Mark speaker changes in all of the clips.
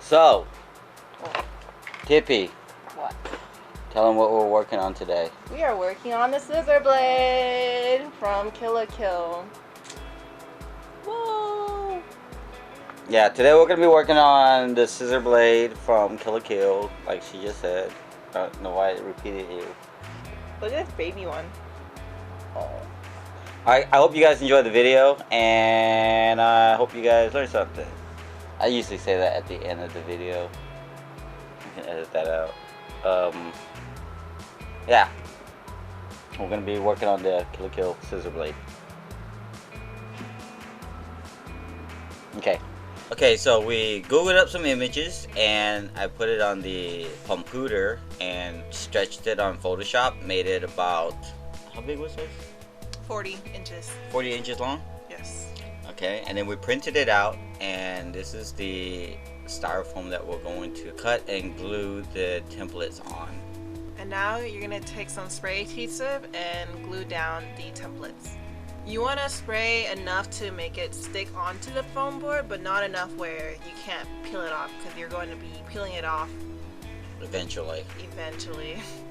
Speaker 1: So,
Speaker 2: What?
Speaker 1: Tippy,
Speaker 2: What?
Speaker 1: tell them what we're working on today.
Speaker 2: We are working on the scissor blade from Kill la Kill. Whoa!
Speaker 1: Yeah, today we're going to be working on the scissor blade from Kill la Kill, like she just said. I don't know why I repeated you.
Speaker 2: Look at this baby one.
Speaker 1: Oh. I hope you guys enjoyed the video, and I hope you guys learned something. I usually say that at the end of the video. You can edit that out. Yeah. We're going to be working on the Kill la Kill scissor blade. Okay, so we googled up some images and I put it on the computer and stretched it on Photoshop. Made it about, how big was this?
Speaker 2: 40 inches.
Speaker 1: 40 inches long?
Speaker 2: Yes.
Speaker 1: Okay, and then we printed it out, and this is the styrofoam that we're going to cut and glue the templates on.
Speaker 2: And now you're gonna take some spray adhesive and glue down the templates. You want to spray enough to make it stick onto the foam board, but not enough where you can't peel it off, because you're going to be peeling it off
Speaker 1: Eventually.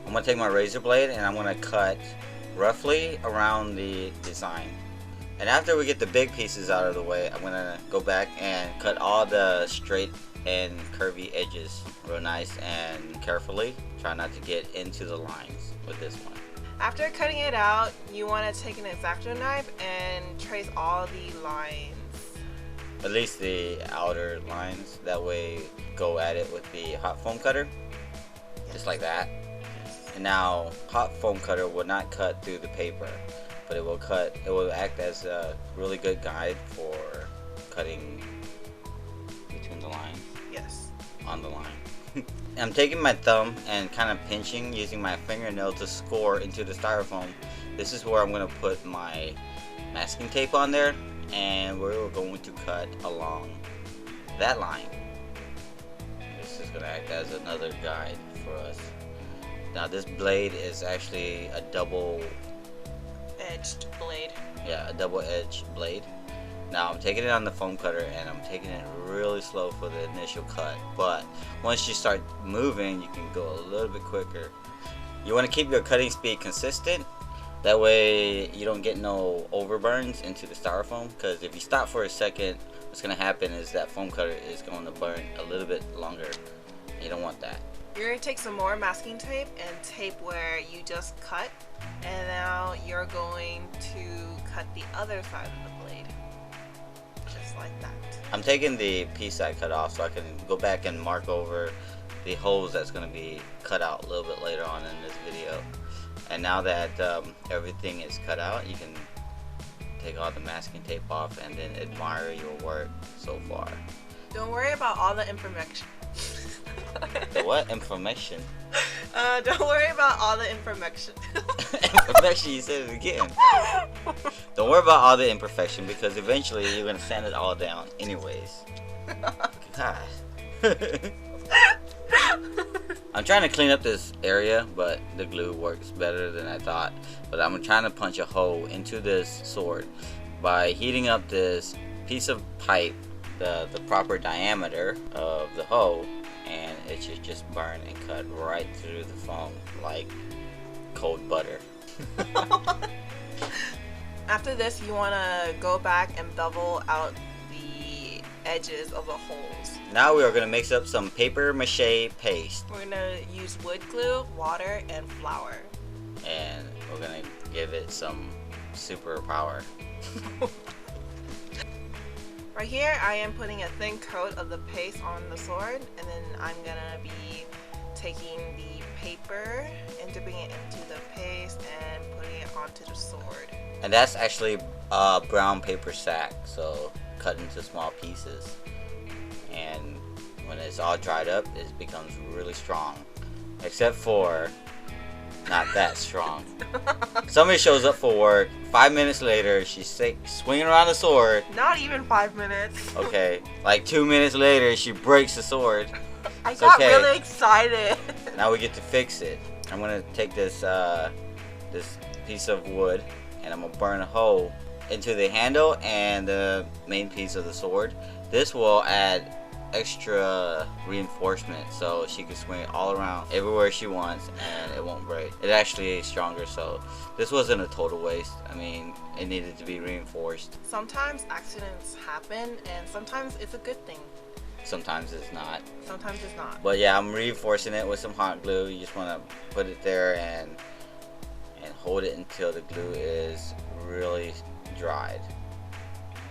Speaker 2: I'm
Speaker 1: going to take my razor blade and I'm going to cut roughly around the design. And after we get the big pieces out of the way, I'm going to go back and cut all the straight and curvy edges real nice and carefully. Try not to get into the lines with this one.
Speaker 2: After cutting it out, you want to take an X-Acto knife and trace all the lines.
Speaker 1: At least the outer lines. That way, go at it with the hot foam cutter. Just like that. And now, hot foam cutter will not cut through the paper, but it will act as a really good guide for cutting between the lines.
Speaker 2: Yes.
Speaker 1: On the line. I'm taking my thumb and kind of pinching using my fingernail to score into the styrofoam. This is where I'm going to put my masking tape on there, and we're going to cut along that line. This is going to act as another guide for us. Now this blade is actually a
Speaker 2: Edged blade.
Speaker 1: Yeah, a double-edged blade. Now I'm taking it on the foam cutter and I'm taking it really slow for the initial cut, but once you start moving you can go a little bit quicker. You want to keep your cutting speed consistent, that way you don't get no overburns into the styrofoam, because if you stop for a second, what's going to happen is that foam cutter is going to burn a little bit longer. You don't want that.
Speaker 2: You're going to take some more masking tape and tape where you just cut, and now you're going to cut the other side of the blade. Just like that.
Speaker 1: I'm taking the piece I cut off so I can go back and mark over the holes that's going to be cut out a little bit later on in this video. And now that everything is cut out, you can take all the masking tape off and then admire your work so far.
Speaker 2: Don't worry about all the information.
Speaker 1: The what? Information?
Speaker 2: Don't worry about all the imperfection.
Speaker 1: Imperfection, you said it again. Don't worry about all the imperfection, because eventually you're going to sand it all down anyways. God. I'm trying to clean up this area, but the glue works better than I thought. But I'm trying to punch a hole into this sword by heating up this piece of pipe, the proper diameter of the hole, and it should just burn and cut right through the foam like cold butter.
Speaker 2: After this, you want to go back and bevel out the edges of the holes.
Speaker 1: Now we are going to mix up some paper mache paste.
Speaker 2: We're going to use wood glue, water, and flour.
Speaker 1: And we're going to give it some super power.
Speaker 2: Right here, I am putting a thin coat of the paste on the sword, and then I'm going to be taking the paper and dipping it into the paste and putting it onto the sword.
Speaker 1: And that's actually a brown paper sack, so cut into small pieces. And when it's all dried up, it becomes really strong. Except for not that strong. Somebody shows up for work, 5 minutes later, she's swinging around the sword.
Speaker 2: Not even 5 minutes.
Speaker 1: Okay, like 2 minutes later, she breaks the sword.
Speaker 2: I got really excited.
Speaker 1: Now we get to fix it. I'm gonna take this this piece of wood and I'm gonna burn a hole into the handle and the main piece of the sword. This will add extra reinforcement so she can swing it all around everywhere she wants and it won't break. It actually is stronger, so this wasn't a total waste. I mean, it needed to be reinforced.
Speaker 2: Sometimes accidents happen and sometimes it's a good thing.
Speaker 1: Sometimes it's not.
Speaker 2: Sometimes it's not.
Speaker 1: But yeah, I'm reinforcing it with some hot glue. You just want to put it there and hold it until the glue is really dried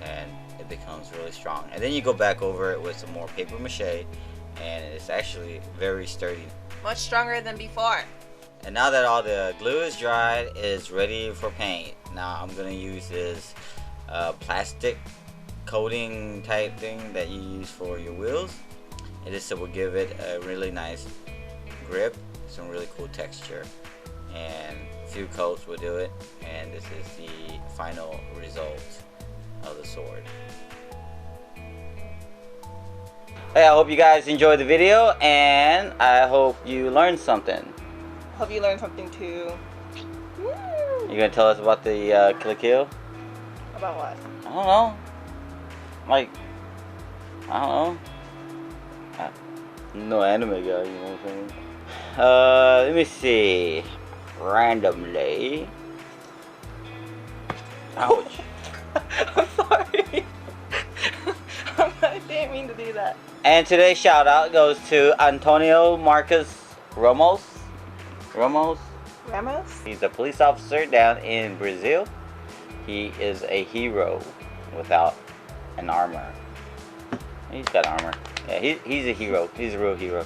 Speaker 1: and it becomes really strong. And then you go back over it with some more paper mache and it's actually very sturdy.
Speaker 2: Much stronger than before.
Speaker 1: And now that all the glue is dried, it's ready for paint. Now I'm going to use this plastic coating type thing that you use for your wheels. And this will give it a really nice grip, some really cool texture, and a few coats will do it. And this is the final result of the sword. Hey, I hope you guys enjoyed the video and I hope you learned something.
Speaker 2: Hope you learned something too. Woo!
Speaker 1: You gonna tell us about the Kill la Kill?
Speaker 2: About what?
Speaker 1: I don't know. Like, I don't know. No anime guy, you know what I'm saying? Let me see. Randomly. Ouch.
Speaker 2: I'm sorry. I didn't mean to do that.
Speaker 1: And today's shout out goes to Antonio Marcos Ramos.
Speaker 2: Ramos?
Speaker 1: He's a police officer down in Brazil. He is a hero without an armor. He's got armor. Yeah, he's a hero. He's a real hero.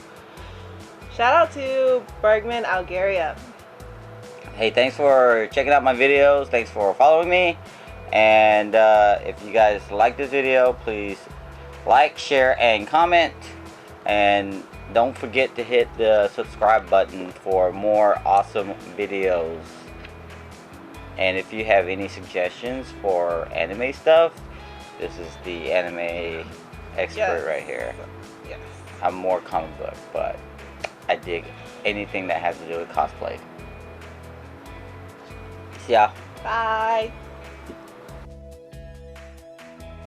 Speaker 2: Shout out to Bergman Algeria.
Speaker 1: Hey, thanks for checking out my videos. Thanks for following me. And if you guys like this video, please like, share, and comment. And don't forget to hit the subscribe button for more awesome videos. And if you have any suggestions for anime stuff, this is the anime expert right here.
Speaker 2: Yes.
Speaker 1: I'm more comic book, but I dig anything that has to do with cosplay. See ya.
Speaker 2: Bye.